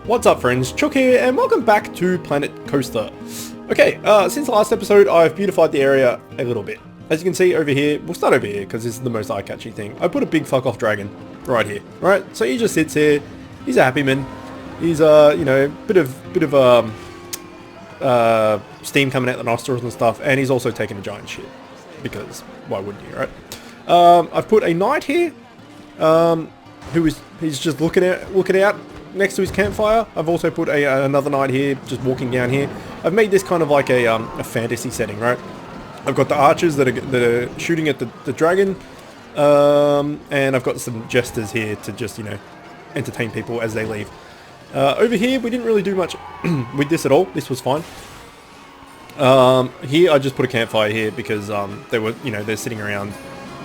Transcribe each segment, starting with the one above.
What's up friends, Chook here and welcome back to Planet Coaster. Okay, since the last episode I've beautified the area a little bit. As you can see over here, we'll start over here because this is the most eye-catching thing. I put a big fuck off dragon right here, right? So he just sits here, he's a happy man. He's you know, bit of steam coming out the nostrils and stuff, and he's also taking a giant shit. Because why wouldn't you, right? I've put a knight here, he's just looking out next to his campfire. I've also put another knight here, just walking down here. I've made this kind of like a fantasy setting, right? I've got the archers that are shooting at the dragon, and I've got some jesters here to just, you know, entertain people as they leave. Over here, we didn't really do much with this at all. This was fine. Here, I just put a campfire here because they were, you know, they're sitting around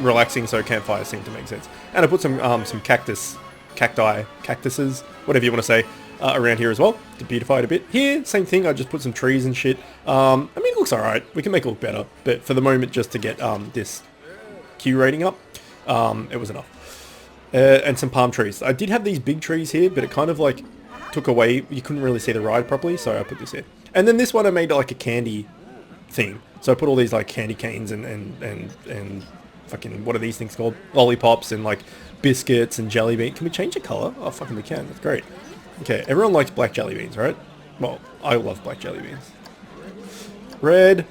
relaxing, so campfire seemed to make sense. And I put some cactuses, whatever you want to say, around here as well to beautify it a bit. Here, same thing. I just put some trees and shit. I mean, it looks alright. We can make it look better, but for the moment, just to get this Q rating up, it was enough. And some palm trees. I did have these big trees here, but it kind of like took away. You couldn't really see the ride properly, so I put this here. And then this one I made like a candy theme. So I put all these like candy canes and fucking, what are these things called? Lollipops and like biscuits and jelly beans. Can we change the color? Oh, fucking we can. That's great. Okay, everyone likes black jelly beans, right? Well, I love black jelly beans. Red.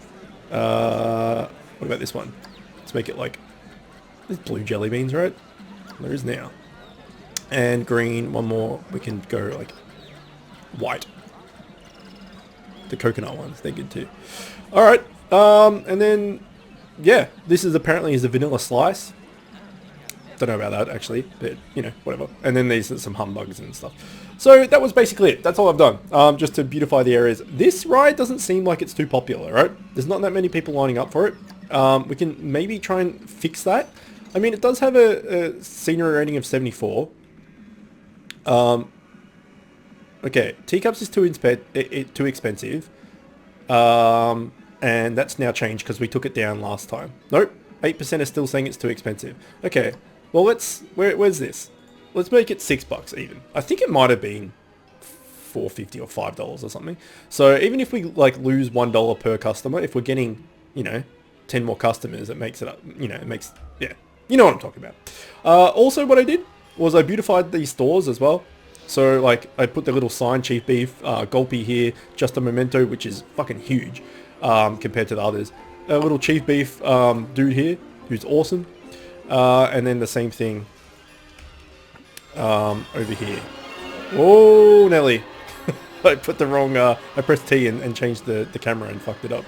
What about this one? Let's make it like, there's blue jelly beans, right? There is now. And green, one more. We can go like white. The coconut ones, they're good too. Alright, and then, yeah, this is apparently a vanilla slice. Don't know about that actually, but you know, whatever. And then these are some humbugs and stuff. So that was basically it. That's all I've done, just to beautify the areas. This ride doesn't seem like it's too popular, right? There's not that many people lining up for it. We can maybe try and fix that. I mean, it does have a scenery rating of 74. Okay, teacups is too expensive. And that's now changed because we took it down last time. Nope, 8% is still saying it's too expensive. Okay, well where's this? Let's make it $6 even. I think it might have been $4.50 or $5 or something. So even if we like lose $1 per customer, if we're getting, you know, 10 more customers, it makes it up, you know, it makes, yeah, you know what I'm talking about. Also what I did was I beautified these stores as well. So like I put the little sign, Chief Beef, Gulpy here, Just a Memento, which is fucking huge compared to the others. A little Chief Beef dude here, who's awesome. And then the same thing over here. Oh, Nelly. I put the wrong, I pressed T and changed the camera and fucked it up.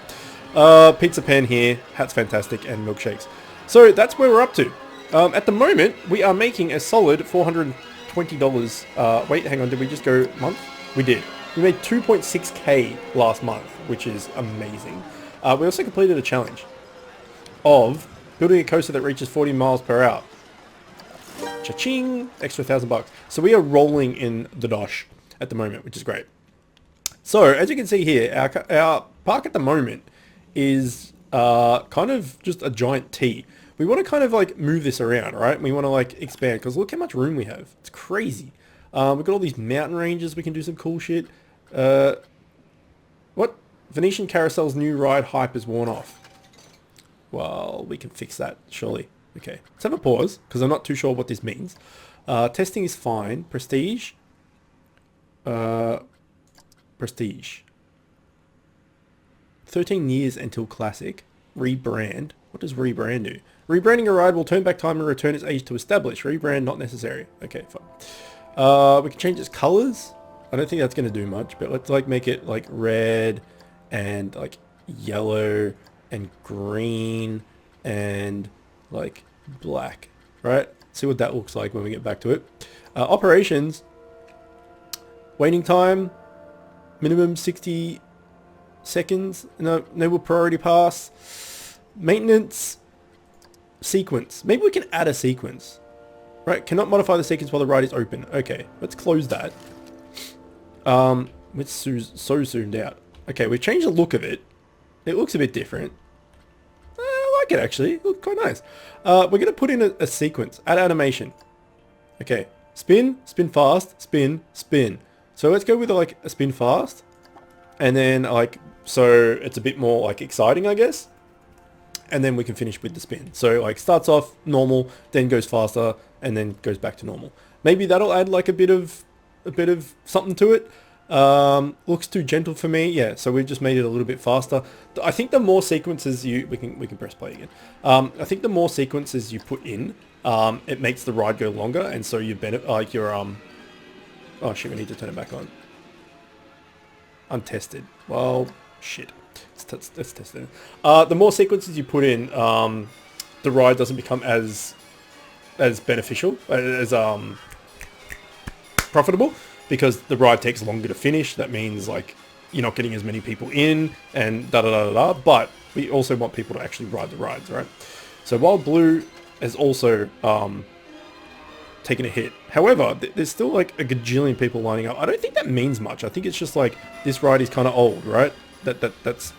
Pizza Pen here, Hat's Fantastic, and milkshakes. So that's where we're up to. At the moment, we are making a solid $420. Wait, hang on, did we just go month? We did. We made 2.6k last month, which is amazing. We also completed a challenge of building a coaster that reaches 40 miles per hour. Cha-ching! Extra $1,000. So we are rolling in the dosh at the moment, which is great. So as you can see here, our park at the moment is kind of just a giant T. We want to kind of like move this around, right? We want to like expand because look how much room we have. It's crazy. We've got all these mountain ranges. We can do some cool shit. What? Venetian Carousel's new ride hype is worn off. Well, we can fix that, surely. Okay, let's have a pause because I'm not too sure what this means. Testing is fine. Prestige. Prestige. 13 years until classic. Rebrand. What does rebrand do? Rebranding a ride will turn back time and return its age to establish. Rebrand not necessary. Okay, fine. We can change its colors. I don't think that's going to do much, but let's like make it like red and like yellow and green and like black, right? See what that looks like when we get back to it. Operations. Waiting time. Minimum 60 seconds. No priority pass. Maintenance. Sequence. Maybe we can add a sequence. Right? Cannot modify the sequence while the ride is open. Okay, let's close that. It's so zoomed out. Okay, we've changed the look of it. It looks a bit different. I like it actually. It looks quite nice. We're going to put in a sequence. Add animation. Okay. Spin, spin fast, spin, spin. So let's go with like a spin fast. And then like, so it's a bit more like exciting, I guess. And then we can finish with the spin. So like starts off normal, then goes faster, and then goes back to normal. Maybe that'll add like a bit of something to it. Looks too gentle for me. Yeah, so we just made it a little bit faster. I think the more sequences we can press play again. I think the more sequences you put in, it makes the ride go longer, and so you like your oh shit, we need to turn it back on. Untested. Well, shit. Let's test it. The more sequences you put in, the ride doesn't become as beneficial, as profitable, because the ride takes longer to finish. That means like you're not getting as many people in, and da da da da da. But we also want people to actually ride the rides, right? So Wild Blue has also taken a hit. However, there's still like a gajillion people lining up. I don't think that means much. I think it's just like this ride is kind of old, right? That's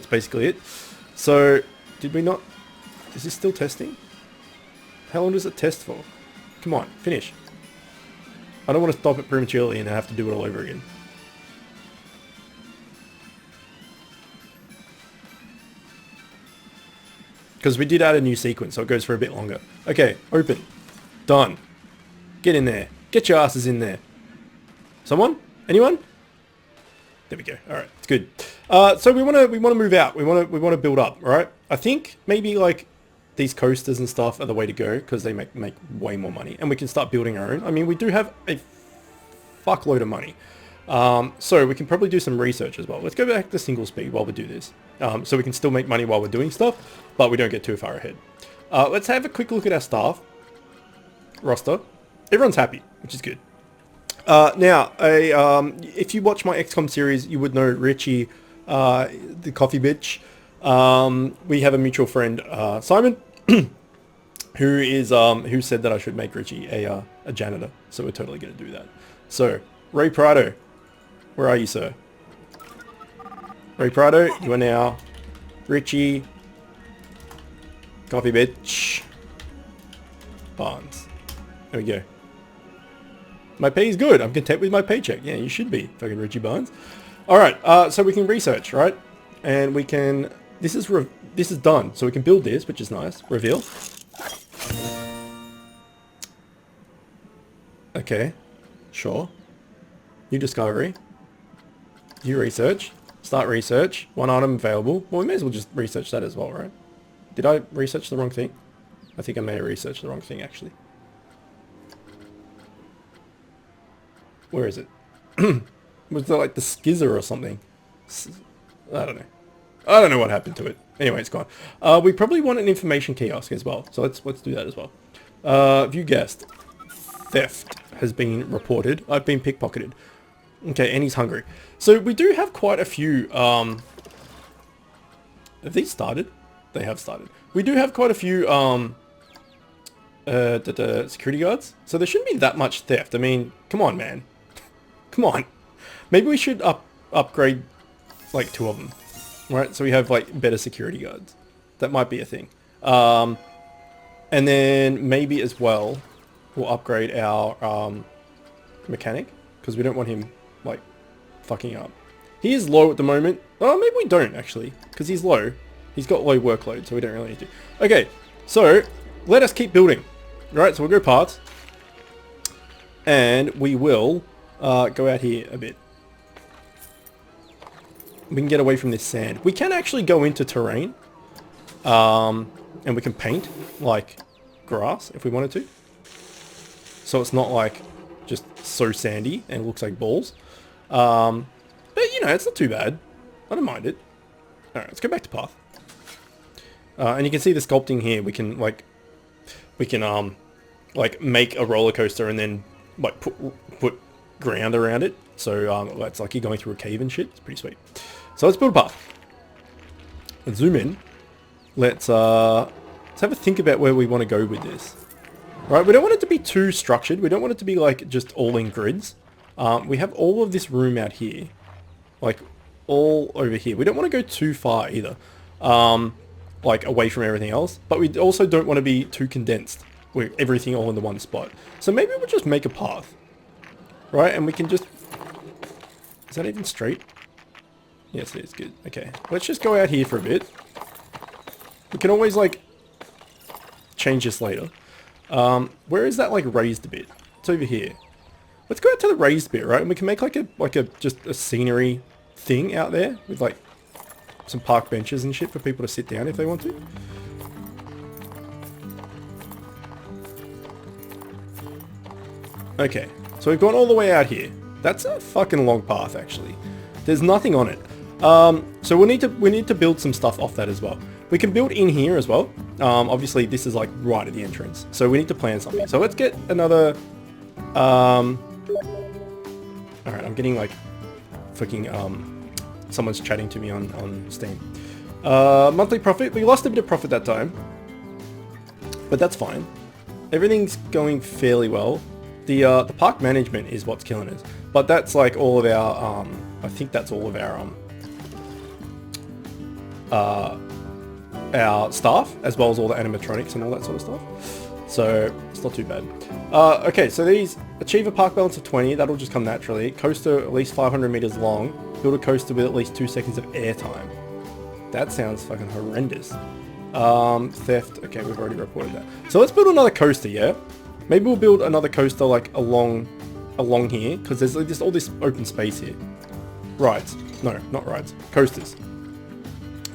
basically it. So did we not? Is this still testing? How long does it test for? Come on, finish. I don't want to stop it prematurely and have to do it all over again. Because we did add a new sequence, so it goes for a bit longer. Okay, open. Done. Get in there. Get your asses in there. Someone? Anyone? There we go. All right, it's good. So we want to move out. We want to build up. All right. I think maybe like these coasters and stuff are the way to go because they make way more money, and we can start building our own. I mean, we do have a fuckload of money, so we can probably do some research as well. Let's go back to single speed while we do this, so we can still make money while we're doing stuff, but we don't get too far ahead. Let's have a quick look at our staff roster. Everyone's happy, which is good. Now, if you watch my XCOM series, you would know Richie, the coffee bitch. We have a mutual friend, Simon, who said that I should make Richie a janitor. So we're totally going to do that. So, Ray Prado, where are you, sir? Ray Prado, you are now Richie, coffee bitch, Barnes. There we go. My pay is good. I'm content with my paycheck. Yeah, you should be, fucking Richie Barnes. All right, so we can research, right? And we can. This is done, so we can build this, which is nice. Reveal. Okay, sure. New discovery. New research. Start research. One item available. Well, we may as well just research that as well, right? Did I research the wrong thing? I think I may have researched the wrong thing, actually. Where is it? Was there like the skizzer or something? I don't know. I don't know what happened to it. Anyway, it's gone. We probably want an information kiosk as well. So let's do that as well. View guest. Theft has been reported. I've been pickpocketed. Okay, and he's hungry. So we do have quite a few. Have these started? They have started. We do have quite a few security guards. So there shouldn't be that much theft. I mean, come on, man. Come on. Maybe we should upgrade like 2 of them. Right? So we have like better security guards. That might be a thing. And then maybe as well, we'll upgrade our mechanic. Because we don't want him like fucking up. He is low at the moment. Oh, maybe we don't actually. Because he's low. He's got low workload, so we don't really need to. Okay, so let us keep building. Right, so we'll go parts. And we will go out here a bit. We can get away from this sand. We can actually go into terrain. And we can paint like grass if we wanted to. So it's not like just so sandy and it looks like balls. But you know, it's not too bad. I don't mind it. Alright, let's go back to path. And you can see the sculpting here. We can like make a roller coaster and then like put ground around it. So it's like you're going through a cave and shit. It's pretty sweet. So let's build a path. Let's zoom in. Let's have a think about where we want to go with this. Right, we don't want it to be too structured. We don't want it to be like just all in grids. We have all of this room out here, like all over here. We don't want to go too far either, like away from everything else. But we also don't want to be too condensed with everything all in the one spot. So maybe we'll just make a path, right? And we can just Is that even straight? Yes, it is. Good. Okay. Let's just go out here for a bit. We can always, like, change this later. Where is that, like, raised bit? It's over here. Let's go out to the raised bit, right? And we can make, just a scenery thing out there with, like, some park benches and shit for people to sit down if they want to. Okay. So we've gone all the way out here. That's a fucking long path, actually. There's nothing on it. So we need to build some stuff off that as well. We can build in here as well. Obviously this is like right at the entrance, so we need to plan something. So let's get another. All right, I'm getting like fucking someone's chatting to me on Steam. Monthly profit. We lost a bit of profit that time, but that's fine. Everything's going fairly well. The park management is what's killing us, but that's like all of our I think that's all of our staff, as well as all the animatronics and all that sort of stuff. So it's not too bad. Okay, so these achieve a park balance of 20. That'll just come naturally. Coaster at least 500 meters long. Build a coaster with at least 2 seconds of airtime. That sounds fucking horrendous. Theft. Okay, we've already reported that. So let's build another coaster. Yeah. Maybe we'll build another coaster like along here, because there's like all this open space here. Rides. No, not rides. Coasters.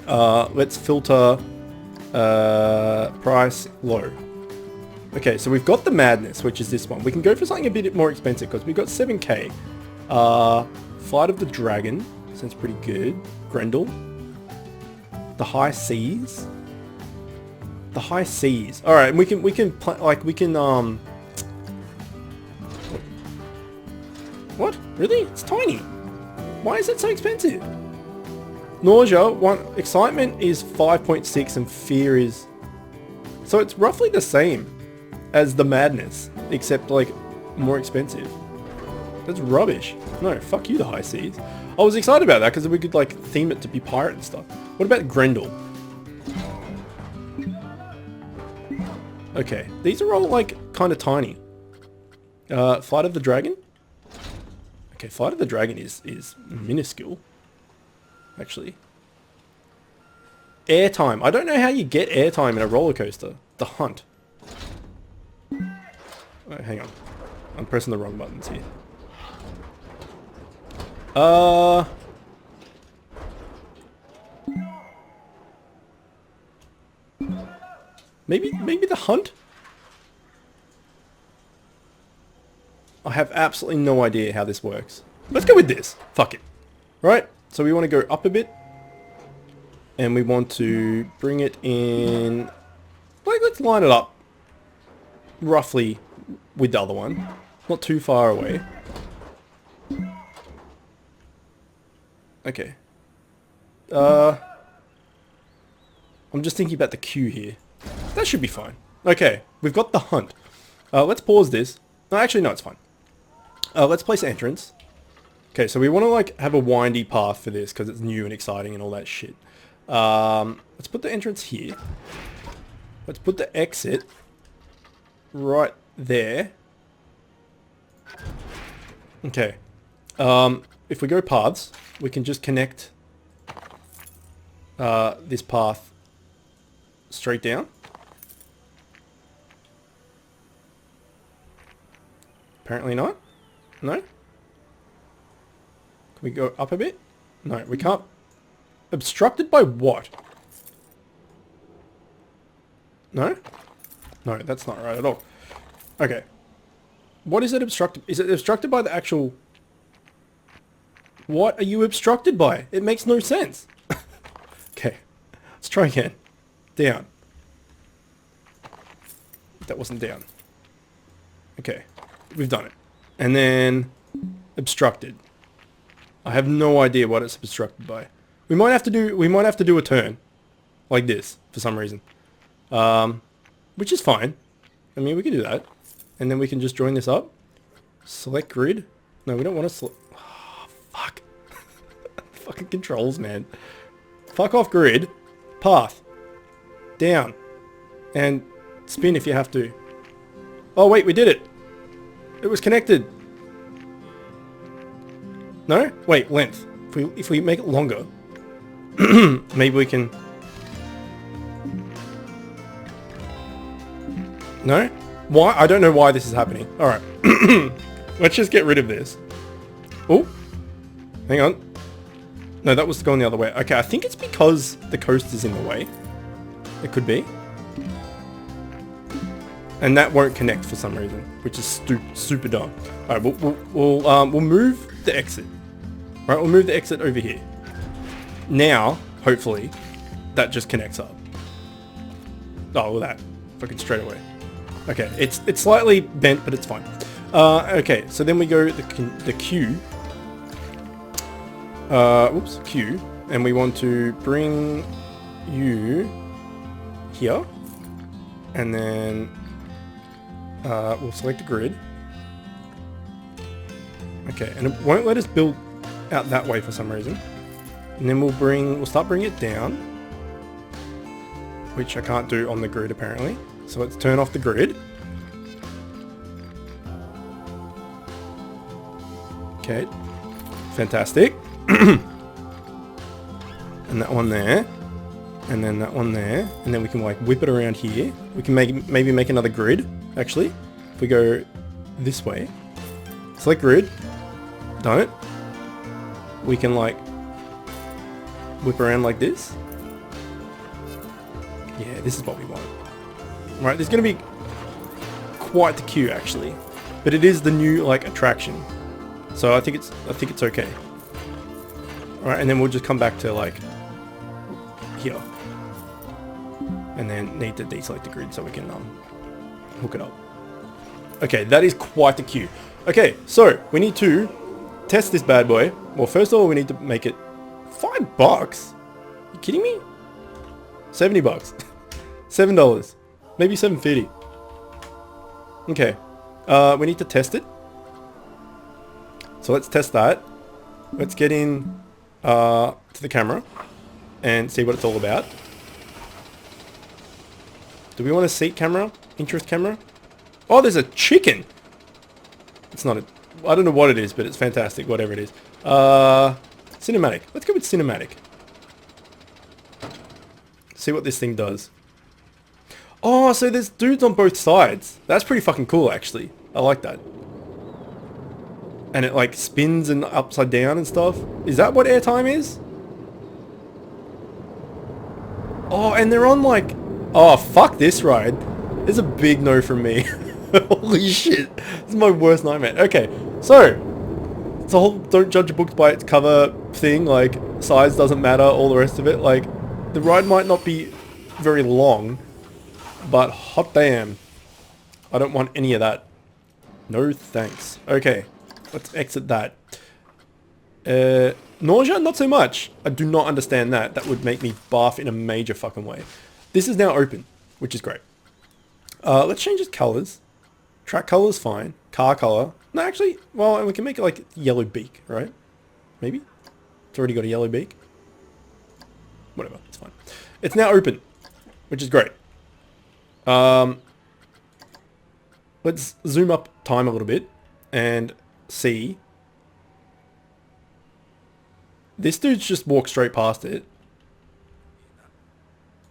Let's filter price low. Okay, so we've got the Madness, which is this one. We can go for something a bit more expensive because we've got 7k. Flight of the Dragon sounds pretty good. Grendel. The High Seas. The High Seas. All right, and we can What? Really? It's tiny. Why is it so expensive? Nausea, excitement is 5.6 and fear is... So it's roughly the same as the Madness, except like more expensive. That's rubbish. No, fuck you, the High Seas. I was excited about that because we could like theme it to be pirate and stuff. What about Grendel? Okay, these are all like kind of tiny. Flight of the Dragon? Okay, Flight of the Dragon is minuscule. Actually. Airtime. I don't know how you get airtime in a roller coaster. The Hunt. Oh, hang on. I'm pressing the wrong buttons here. Maybe the Hunt? I have absolutely no idea how this works. Let's go with this. Fuck it. Right? So we want to go up a bit. And we want to bring it in... Like, let's line it up roughly with the other one. Not too far away. Okay. I'm just thinking about the queue here. That should be fine. Okay, we've got the Hunt. Let's pause this. No, actually, no, it's fine. Let's place entrance. Okay, so we want to like have a windy path for this because it's new and exciting and all that shit. Let's put the entrance here. Let's put the exit right there. Okay. If we go paths, we can just connect this path straight down. Apparently not. No? Can we go up a bit? No, we can't. Obstructed by what? No? No, that's not right at all. Okay. What is it obstructed? Is it obstructed by the actual... What are you obstructed by? It makes no sense. Okay. Let's try again. Down. That wasn't down. Okay. We've done it. And then... Obstructed. I have no idea what it's obstructed by. We might have to do a turn. Like this, for some reason. Which is fine. I mean, we can do that. And then we can just join this up. Select grid. No, we don't want to select... Oh, fuck. Fucking controls, man. Fuck off grid. Path. Down. And spin if you have to. Oh, wait, we did it. It was connected. No? Wait, length. If we make it longer, maybe we can... No? Why? I don't know why this is happening. Alright. Let's just get rid of this. Oh. Hang on. No, that was going the other way. Okay, I think it's because the coast is in the way. It could be. And that won't connect for some reason, which is super dumb. Alright, we'll move the exit. Right, we'll move the exit over here. Now, hopefully, that just connects up. Oh, well that. Fucking straight away. Okay, it's slightly bent, but it's fine. Okay, so then we go the Q. Oops, Q. And we want to bring you here. And then we'll select a grid. Okay, and it won't let us build out that way for some reason. And then we'll start bringing it down, which I can't do on the grid apparently. So let's turn off the grid. Okay, fantastic. And that one there, and then that one there, and then we can like whip it around here. We can maybe make another grid. Actually, if we go this way, select grid, done it. We can like whip around like this. Yeah, this is what we want. Right, there's going to be quite the queue actually, but it is the new like attraction, so I think it's okay. All right, and then we'll just come back to like here, and then need to deselect the grid so we can hook it up. Okay, that is quite the queue. Okay, so we need to test this bad boy. Well, first of all, we need to make it $5. You kidding me? $70. $7. Maybe $7.50. Okay. We need to test it. So let's test that. Let's get in to the camera and see what it's all about. Do we want a seat camera? Interest camera? Oh, there's a chicken! It's not a... I don't know what it is, but it's fantastic, whatever it is. Cinematic. Let's go with cinematic. See what this thing does. Oh, so there's dudes on both sides. That's pretty fucking cool, actually. I like that. And it like spins and upside down and stuff. Is that what airtime is? Oh, and they're on like... Oh, fuck this ride. There's a big no from me. Holy shit. This is my worst nightmare. Okay, so... It's a whole don't judge a book by its cover thing. Like, size doesn't matter, all the rest of it. Like, the ride might not be very long, but hot damn. I don't want any of that. No thanks. Okay, let's exit that. Nausea? Not so much. I do not understand that. That would make me barf in a major fucking way. This is now open, which is great. Let's change its colors. Track color's fine. Car color. No, actually, well, we can make it like yellow beak, right? Maybe? It's already got a yellow beak. Whatever, it's fine. It's now open, which is great. Let's zoom up time a little bit and see. This dude's just walked straight past it.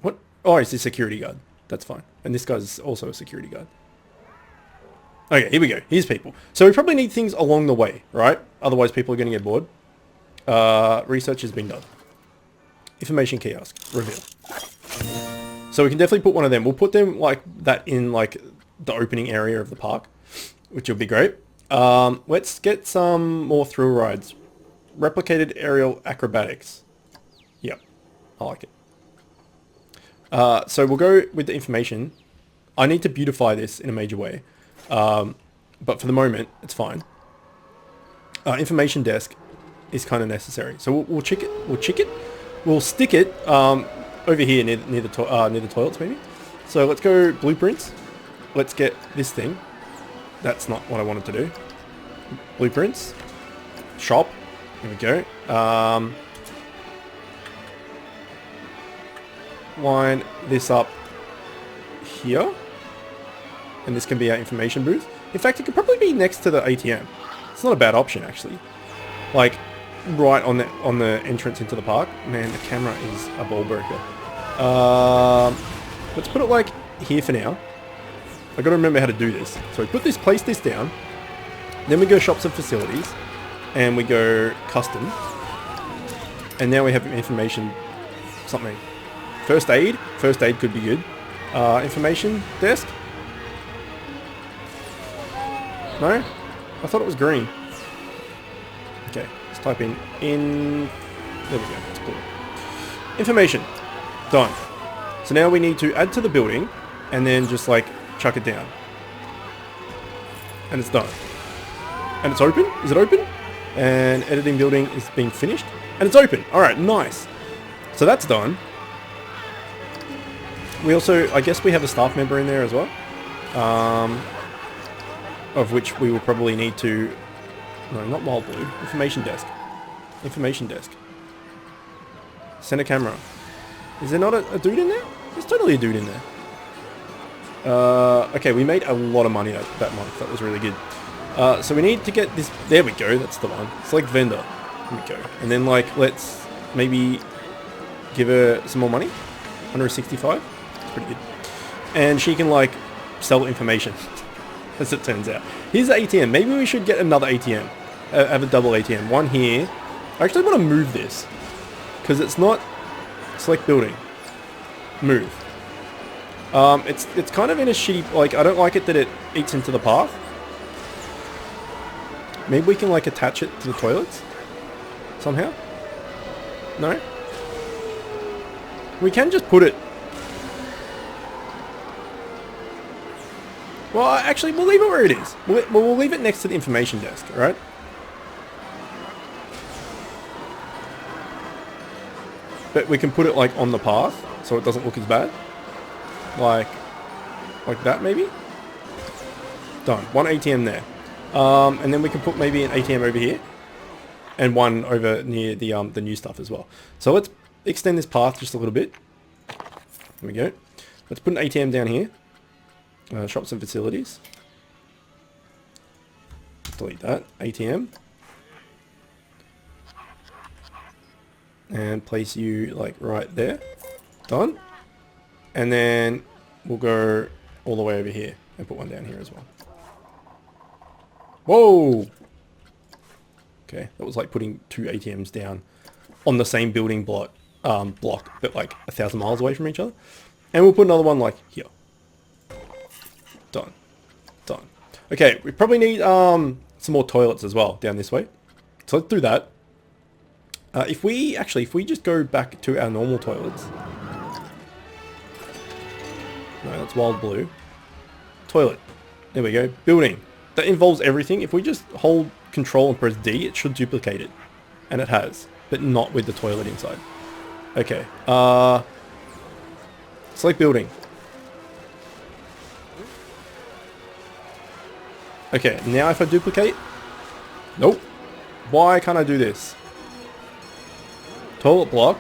What? Oh, he's a security guard. That's fine. And this guy's also a security guard. Okay, here we go. Here's people. So we probably need things along the way, right? Otherwise people are going to get bored. Research has been done. Information kiosk. Reveal. So we can definitely put one of them. We'll put them like that in like the opening area of the park, which will be great. Let's get some more thrill rides. Replicated aerial acrobatics. Yep, I like it. So we'll go with the information. I need to beautify this in a major way. But for the moment, it's fine. Information desk is kind of necessary. So we'll check it. We'll stick it over here near the toilets maybe. So let's go blueprints. Let's get this thing. That's not what I wanted to do. Blueprints. Shop. Here we go. Line this up here. And this can be our information booth. In fact, it could probably be next to the ATM. It's not a bad option, actually. Like, right on the entrance into the park. Man, the camera is a ball breaker. Let's put it like here for now. I got to remember how to do this. So we place this down. Then we go shops and facilities, and we go custom. And now we have information something. First aid. First aid could be good. Information desk. No? I thought it was green. Okay, let's type in. There we go. Let's put it. Information. Done. So now we need to add to the building and then just like chuck it down. And it's done. And it's open. Is it open? And editing building is being finished. And it's open. Alright, nice. So that's done. We also, I guess we have a staff member in there as well. Of which we will probably need to... No, not wild blue. Information desk. Information desk. Center camera. Is there not a dude in there? There's totally a dude in there. Okay, we made a lot of money that month. That was really good. So we need to get this... There we go. That's the one. Select vendor. There we go. And then, like, let's maybe give her some more money. 165. That's pretty good. And she can, like, sell information. As it turns out. Here's the ATM. Maybe we should get another ATM. Have a double ATM. One here. I actually want to move this. Because it's not... Select building. Move. It's kind of in a shitty... Like, I don't like it that it eats into the path. Maybe we can, like, attach it to the toilets? Somehow? No? We can just put it... Well, actually, we'll leave it where it is. We'll leave it next to the information desk, right? But we can put it, like, on the path, so it doesn't look as bad. Like that, maybe? Done. One ATM there. And then we can put maybe an ATM over here. And one over near the new stuff as well. So let's extend this path just a little bit. There we go. Let's put an ATM down here. Shops and facilities. Delete that. ATM. And place you like right there. Done. And then we'll go all the way over here and put one down here as well. Whoa! Okay, that was like putting two ATMs down on the same building block, but like 1,000 miles away from each other. And we'll put another one like here. Done. Done. Okay, we probably need some more toilets as well down this way. So let's do that. If we just go back to our normal toilets. No, that's wild blue. Toilet. There we go. Building. That involves everything. If we just hold control and press D, it should duplicate it. And it has. But not with the toilet inside. Okay. Select building. Okay, now if I duplicate... Nope. Why can't I do this? Toilet block.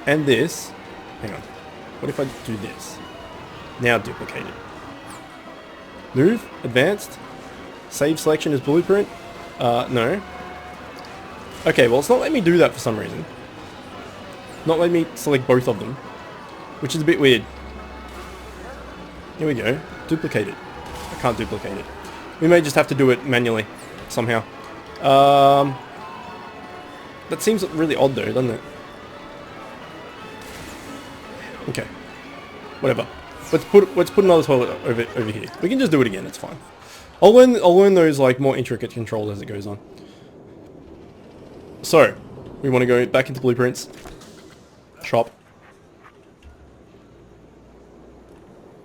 And this. Hang on. What if I do this? Now duplicate it. Move. Advanced. Save selection as blueprint. No. Okay, well it's not letting me do that for some reason. Not letting me select both of them. Which is a bit weird. Here we go. Duplicate it. I can't duplicate it. We may just have to do it manually. Somehow. That seems really odd though, doesn't it? Okay. Whatever. Let's put another toilet over here. We can just do it again, it's fine. I'll learn those like more intricate controls as it goes on. So, we want to go back into blueprints. Shop.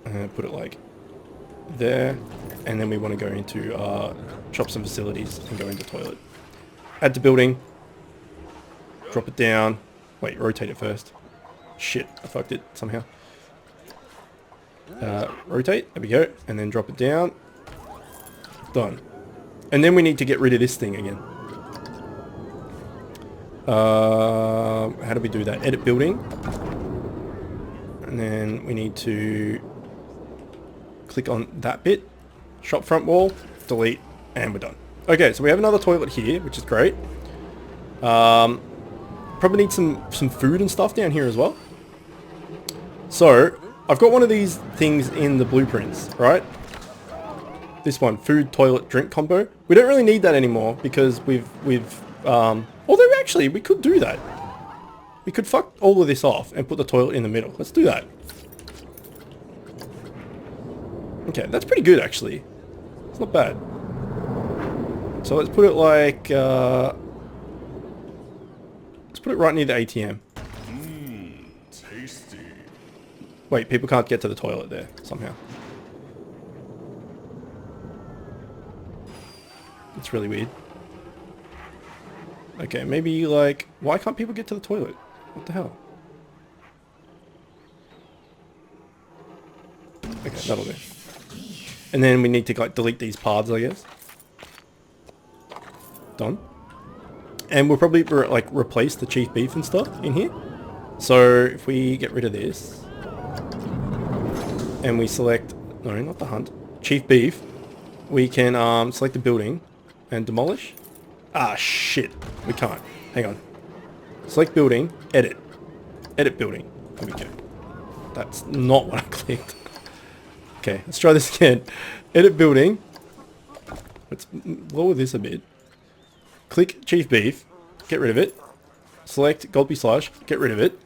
And put it like there. And then we want to go into shops and facilities and go into toilet. Add to building. Drop it down. Wait, rotate it first. Shit, I fucked it somehow. Rotate, there we go. And then drop it down. Done. And then we need to get rid of this thing again. How do we do that? Edit building. And then we need to click on that bit. Shop front wall. Delete. And we're done. Okay, so we have another toilet here, which is great. Probably need some food and stuff down here as well. So, I've got one of these things in the blueprints, right? This one, food, toilet, drink combo. We don't really need that anymore because although actually, we could do that. We could fuck all of this off and put the toilet in the middle. Let's do that. Okay, that's pretty good actually. It's not bad. So let's put it like, let's put it right near the ATM. Tasty. Wait, people can't get to the toilet there somehow. It's really weird. Okay, maybe like, why can't people get to the toilet? What the hell? Okay, that'll do. And then we need to like delete these paths, I guess. Done. And we'll probably like replace the chief beef and stuff in here. So if we get rid of this and we select, no, not the hunt, chief beef, we can select the building and demolish. Ah, shit. We can't. Hang on. Select building, edit. Edit building. There we go. That's not what I clicked. Okay, let's try this again. Edit building. Let's lower this a bit. Click chief beef. Get rid of it. Select Gulpy Slash. Get rid of it.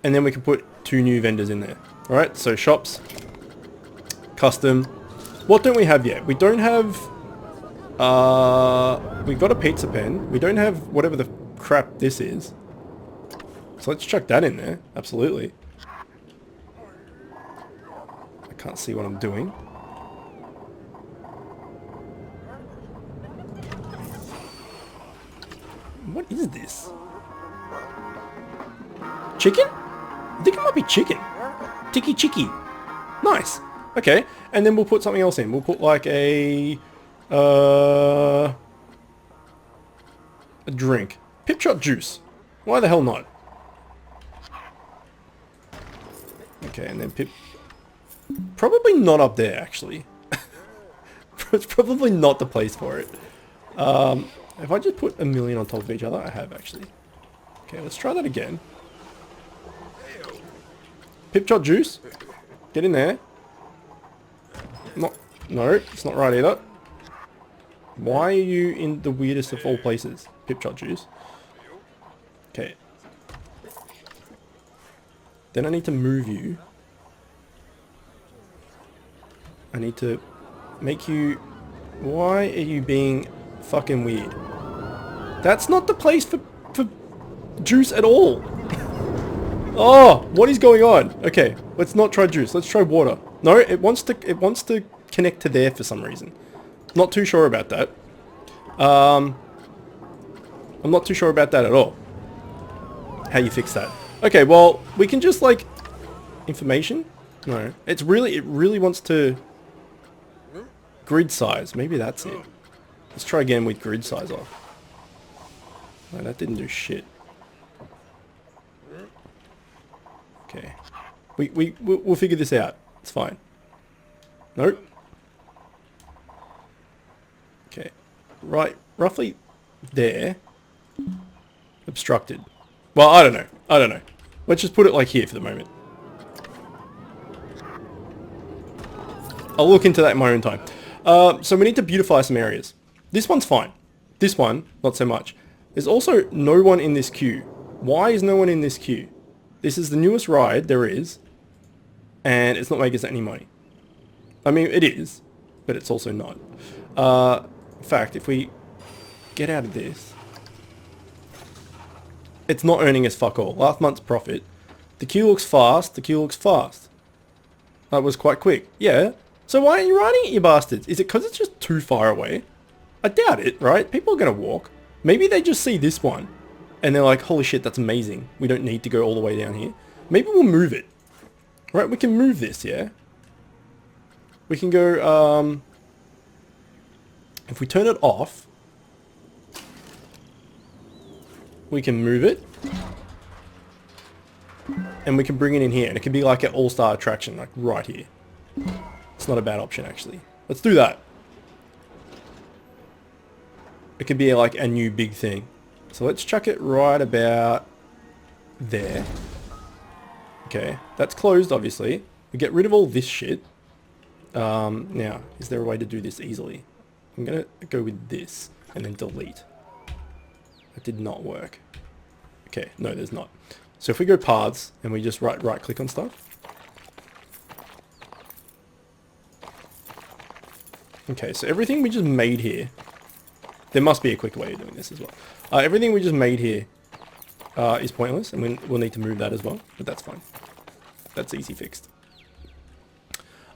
And then we can put 2 new vendors in there. Alright, so shops. Custom. What don't we have yet? We don't have... we've got a pizza pen. We don't have whatever the crap this is. So let's chuck that in there. Absolutely. I can't see what I'm doing. What is this? Chicken? I think it might be chicken. Tiki Chiki. Nice. Okay. And then we'll put something else in. We'll put like a drink. Pip shot juice. Why the hell not? Okay, and then pip... Probably not up there, actually. It's probably not the place for it. If I just put a million on top of each other, I have, actually. Okay, let's try that again. Pip shot juice. Get in there. No, it's not right either. Why are you in the weirdest of all places? Pip shot juice. Okay. Then I need to move you. I need to make you... Why are you being fucking weird? That's not the place for juice at all. Oh, what is going on? Okay, let's not try juice. Let's try water. No, it wants to connect to there for some reason. Not too sure about that. I'm not too sure about that at all. How you fix that? Okay, well, we can just like information. No, it really wants to grid size. Maybe that's it. Let's try again with grid size off. No, that didn't do shit. Okay, we'll figure this out. It's fine. Nope. Okay, right, roughly there. Obstructed. Well, I don't know. Let's just put it like here for the moment. I'll look into that in my own time. So we need to beautify some areas. This one's fine. This one, not so much. There's also no one in this queue. Why is no one in this queue? This is the newest ride there is, and it's not making us any money. I mean, it is, but it's also not. In fact, if we get out of this, it's not earning us fuck all. Last month's profit. The queue looks fast. The queue looks fast. That was quite quick. Yeah. So why aren't you riding it, you bastards? Is it because it's just too far away? I doubt it, right? People are going to walk. Maybe they just see this one and they're like, holy shit, that's amazing. We don't need to go all the way down here. Maybe we'll move it. Right, we can move this, yeah? We can go, if we turn it off, we can move it. And we can bring it in here. And it can be like an all-star attraction, like right here. It's not a bad option, actually. Let's do that. It could be like a new big thing. So let's chuck it right about there. Okay, that's closed, obviously. We get rid of all this shit. Now, is there a way to do this easily? I'm gonna go with this and then delete. That did not work. Okay, no, there's not. So if we go paths and we just right click on stuff. Okay, so everything we just made here, there must be a quick way of doing this as well. Everything we just made here is pointless, and we'll need to move that as well, but that's fine. That's easy fixed.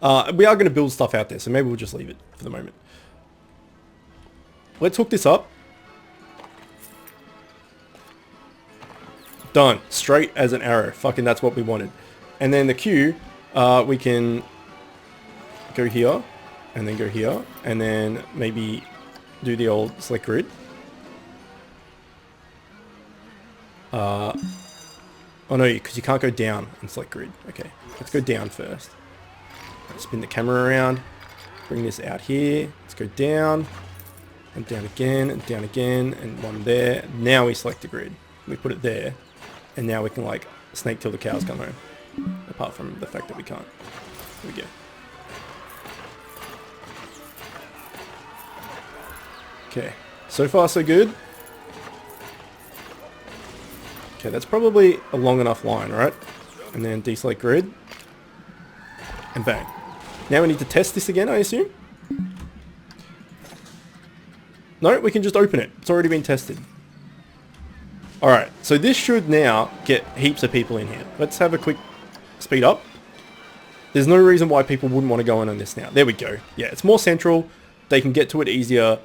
We are going to build stuff out there, so maybe we'll just leave it for the moment. Let's hook this up. Done. Straight as an arrow. Fucking that's what we wanted. And then the queue, we can go here, and then go here, and then maybe do the old select grid. Oh no, because you can't go down and select grid. Okay, let's go down first. Spin the camera around. Bring this out here. Let's go down. And down again, and down again, and one there. Now we select the grid. We put it there. And now we can like snake till the cows come home. Apart from the fact that we can't. There we go. Okay, so far so good. Okay, that's probably a long enough line, right? And then deselect grid. And bang. Now we need to test this again, I assume? No, we can just open it. It's already been tested. Alright, so this should now get heaps of people in here. Let's have a quick speed up. There's no reason why people wouldn't want to go in on this now. There we go. Yeah, it's more central. They can get to it easier.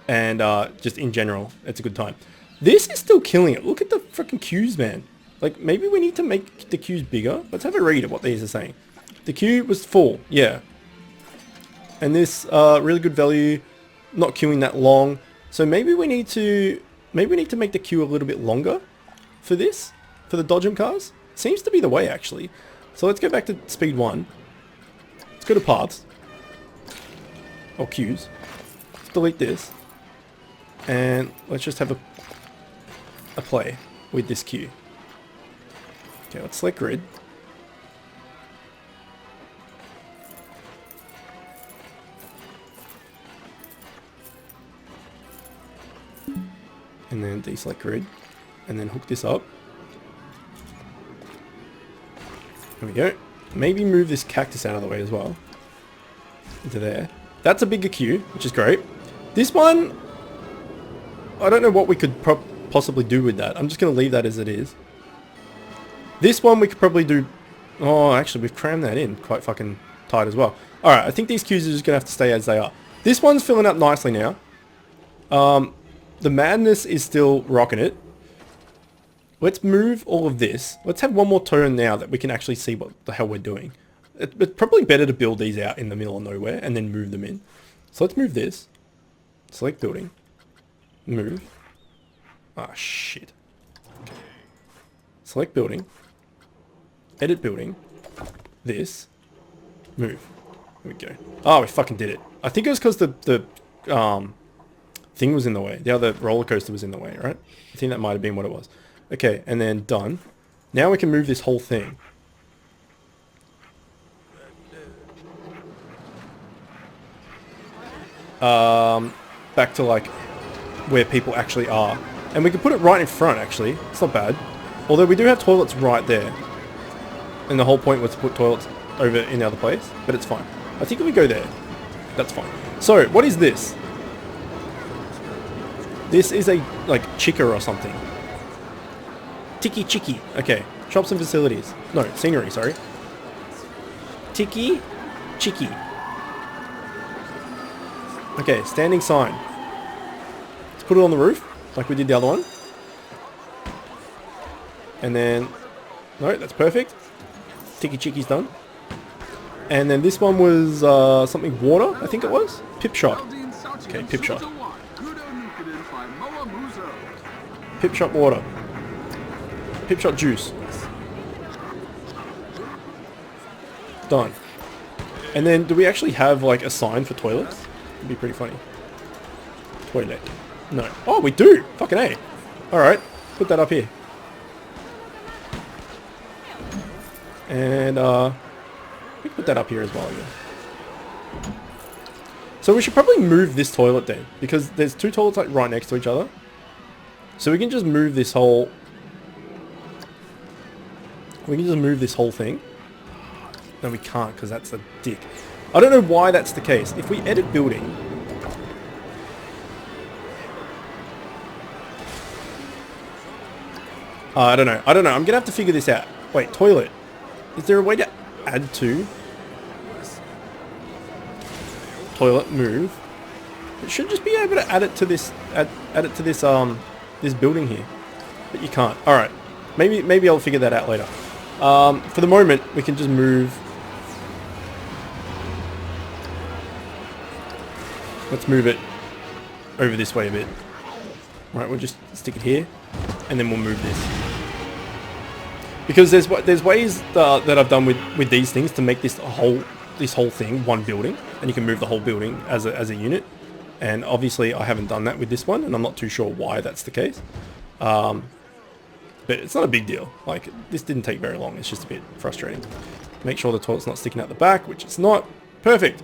And just in general, it's a good time. This is still killing it. Look at the freaking queues, man. Like, maybe we need to make the queues bigger. Let's have a read of what these are saying. The queue was full. Yeah. And this, really good value. Not queuing that long. So maybe we need to make the queue a little bit longer for this. For the Dodgem cars. Seems to be the way, actually. So let's go back to speed 1. Let's go to paths. Or queues. Let's delete this. And let's just have a play with this queue. Okay, let's select grid. And then deselect grid. And then hook this up. There we go. Maybe move this cactus out of the way as well. Into there. That's a bigger queue, which is great. This one, I don't know what we could possibly do with that. I'm just going to leave that as it is. This one we could probably do... Oh, actually, we've crammed that in quite fucking tight as well. Alright, I think these queues are just going to have to stay as they are. This one's filling up nicely now. The madness is still rocking it. Let's move all of this. Let's have one more turn now that we can actually see what the hell we're doing. It's probably better to build these out in the middle of nowhere and then move them in. So let's move this. Select building. Move. Ah, shit. Okay. Select building. Edit building. This. Move. There we go. Oh, we fucking did it. I think it was because the thing was in the way. The other roller coaster was in the way, right? I think that might have been what it was. Okay, and then done. Now we can move this whole thing. Back to like where people actually are. And we can put it right in front, actually. It's not bad. Although we do have toilets right there. And the whole point was to put toilets over in the other place. But it's fine. I think if we go there, that's fine. So, what is this? This is a, like, chicker or something. Tiki Chiki. Okay. Shops and facilities. No, scenery, sorry. Tiki Chiki. Okay, standing sign. Let's put it on the roof, like we did the other one. And then... No, that's perfect. Tiki Chiki's done. And then this one was something water, I think it was? Pip shop. Okay, pip shop. Pip shop water. Pip shop juice. Done. And then do we actually have like a sign for toilets? It'd be pretty funny. Toilet. No. Oh, we do! Fucking A. Alright, put that up here. And we can put that up here as well again. So we should probably move this toilet then, because there's two toilets like right next to each other. So we can just move this whole... We can just move this whole thing. No, we can't, because that's a dick. I don't know why that's the case. If we edit building... I don't know. I'm going to have to figure this out. Wait, toilet. Is there a way to add to? Toilet, move. It should just be able to add it to this, add it to this, this building here. But you can't. Alright. Maybe I'll figure that out later. For the moment, we can just move. Let's move it over this way a bit. Right, we'll just stick it here, and then we'll move this. Because there's ways that I've done with these things to make this whole thing one building, and you can move the whole building as a unit. And obviously, I haven't done that with this one, and I'm not too sure why that's the case. But it's not a big deal. Like, this didn't take very long. It's just a bit frustrating. Make sure the toilet's not sticking out the back, which it's not. Perfect.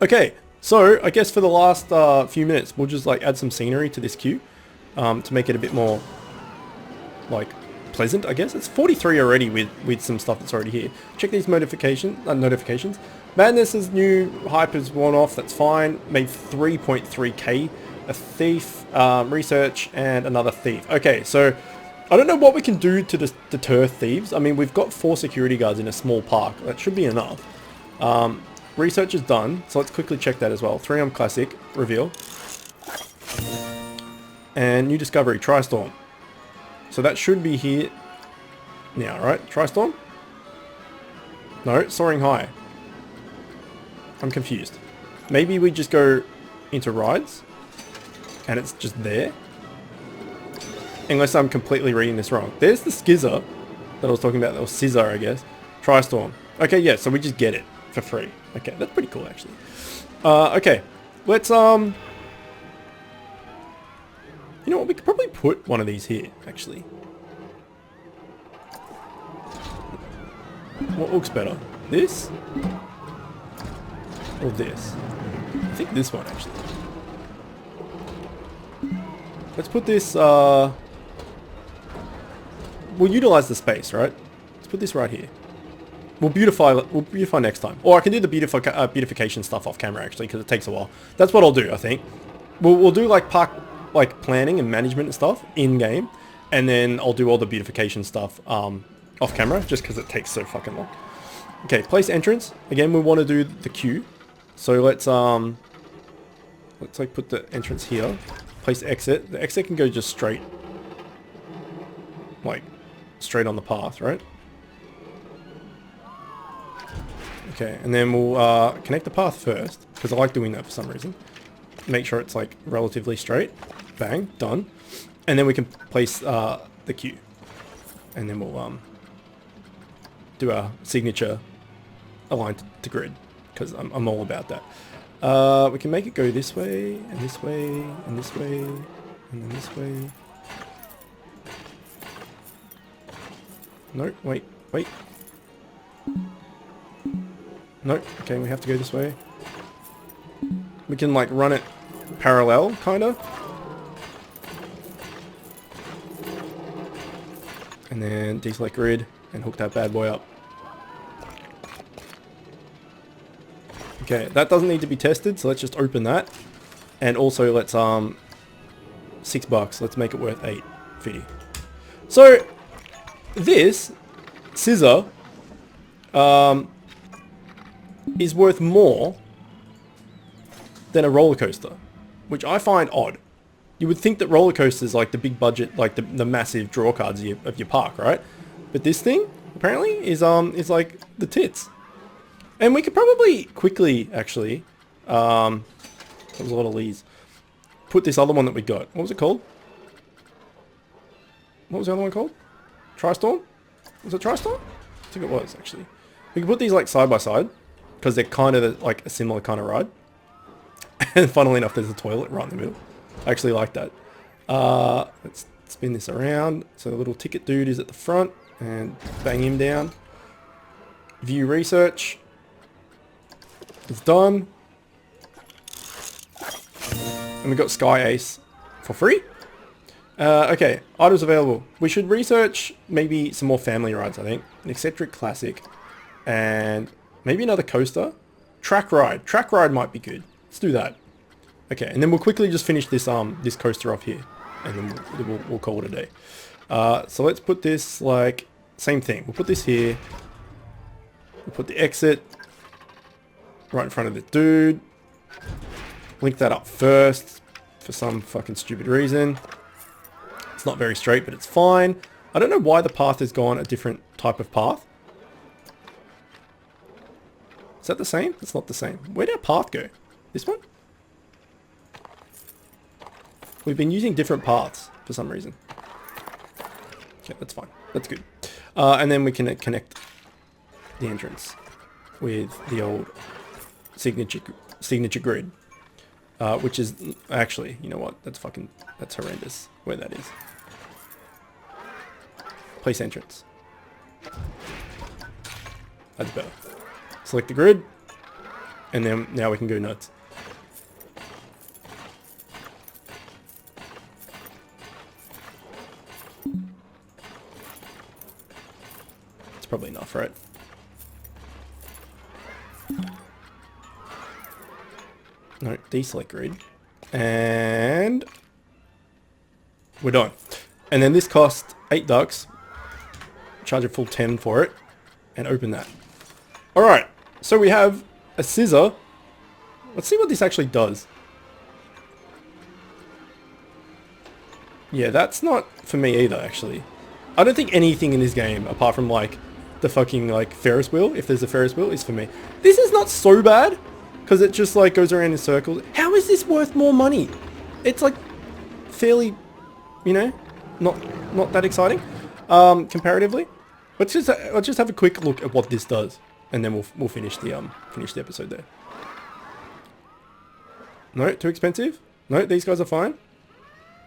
Okay, so I guess for the last few minutes, we'll just like add some scenery to this queue to make it a bit more like pleasant, I guess. It's 43 already with some stuff that's already here. Check these notifications. Madness's new hype has worn off. That's fine. Made 3.3k. A thief, research, and another thief. Okay, so I don't know what we can do to deter thieves. I mean, we've got 4 security guards in a small park. That should be enough. Research is done, so let's quickly check that as well. 3M Classic, reveal. And new discovery, Tri-Storm. So that should be here now, right? Tri-Storm? No, Soaring High. I'm confused. Maybe we just go into rides, and it's just there. Unless I'm completely reading this wrong. There's the Skizzer that I was talking about, or Scissor, I guess. Tri-Storm. Okay, yeah, so we just get it for free. Okay, that's pretty cool, actually. Okay, let's, you know what, we could probably put one of these here, actually. What looks better? This? Or this? I think this one, actually. Let's put this, we'll utilize the space, right? Let's put this right here. We'll beautify next time. Or I can do the beautification stuff off camera, actually, because it takes a while. That's what I'll do, I think. We'll do, like, park planning and management and stuff in-game, and then I'll do all the beautification stuff off camera, just because it takes so fucking long. Okay, place entrance. Again, we want to do the queue. So let's like put the entrance here. Place exit. The exit can go just straight, like, straight on the path, right? Okay, and then we'll connect the path first, because I like doing that for some reason. Make sure it's, like, relatively straight. Bang, done. And then we can place the queue. And then we'll do our signature aligned to grid, because I'm all about that. We can make it go this way, and this way, and this way, and then this way. No, wait. No, okay, we have to go this way. We can, like, run it parallel, kind of. And then deselect grid and hook that bad boy up. Okay, that doesn't need to be tested, so let's just open that. And also let's $6, let's make it worth $8.50. So this scissor is worth more than a roller coaster, which I find odd. You would think that roller coasters, like the big budget, like the massive draw cards of your park, right? But this thing apparently is like the tits. And we could probably quickly, actually, that was a lot of leads, put this other one that we got. What was it called? What was the other one called? Tri-Storm? Was it Tri-Storm? I think it was, actually. We can put these, like, side by side, because they're kind of like a similar kind of ride. And funnily enough, there's a toilet right in the middle. I actually like that. Let's spin this around. So the little ticket dude is at the front and bang him down. View research. It's done. And we got Sky Ace for free. Okay, items available. We should research maybe some more family rides, I think. An eccentric classic. And maybe another coaster. Track ride. Track ride might be good. Let's do that. Okay, and then we'll quickly just finish this this coaster off here. And then we'll call it a day. So let's put this like... Same thing. We'll put this here. We'll put the exit right in front of the dude. Link that up first for some fucking stupid reason. It's not very straight, but it's fine. I don't know why the path has gone a different type of path. Is that the same? It's not the same. Where'd our path go? This one? We've been using different paths for some reason. Okay, that's fine. That's good. And then we can connect the entrance with the old signature grid. Which is actually, you know what? That's horrendous where that is. Place entrance. That's better. Select the grid, and then now we can go nuts. It's probably enough, right? No, deselect grid. And we're done. And then this cost 8 ducks. Charge a full 10 for it. And open that. Alright, so we have a scissor. Let's see what this actually does. Yeah, that's not for me either, actually. I don't think anything in this game, apart from like the fucking like Ferris wheel, if there's a Ferris wheel, is for me. This is not so bad. Because it just like goes around in circles. How is this worth more money? It's like fairly, you know, not that exciting comparatively. Let's just have a quick look at what this does, and then we'll finish the episode there. No, too expensive. No, these guys are fine.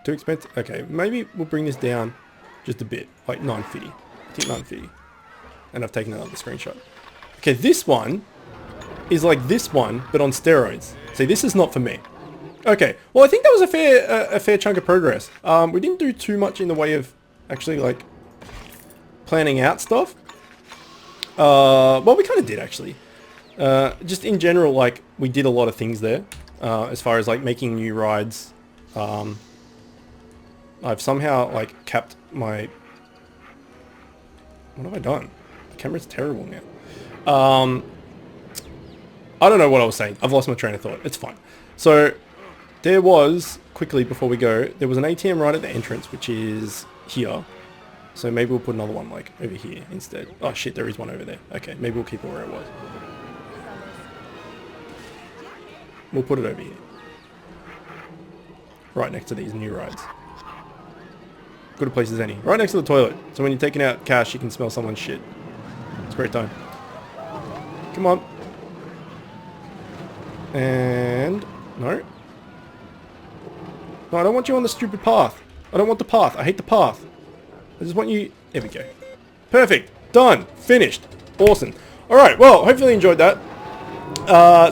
Too expensive. Okay, maybe we'll bring this down just a bit, like 950. I think 950. And I've taken another screenshot. Okay, this one is like this one, but on steroids. See, this is not for me. Okay, well, I think that was a fair chunk of progress. We didn't do too much in the way of actually like planning out stuff. Well, we kind of did actually. Just in general, like we did a lot of things there. As far as like making new rides. I've somehow like capped my... What have I done? The camera's terrible now. I don't know what I was saying. I've lost my train of thought. It's fine. So there was, quickly before we go, there was an ATM right at the entrance, which is here. So maybe we'll put another one like over here instead. Oh shit, there is one over there. Okay, maybe we'll keep it where it was. We'll put it over here. Right next to these new rides. Good a place as any. Right next to the toilet. So when you're taking out cash, you can smell someone's shit. It's a great time. Come on. And... No. No, I don't want you on the stupid path. I don't want the path. I hate the path. I just want you... There we go. Perfect. Done. Finished. Awesome. Alright, well, hopefully you enjoyed that.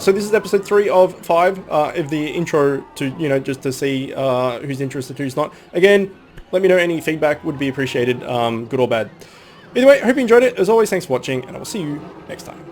So this is episode 3 of 5 of the intro to, you know, just to see who's interested, who's not. Again, let me know any feedback. Would be appreciated, good or bad. Either way, hope you enjoyed it. As always, thanks for watching, and I will see you next time.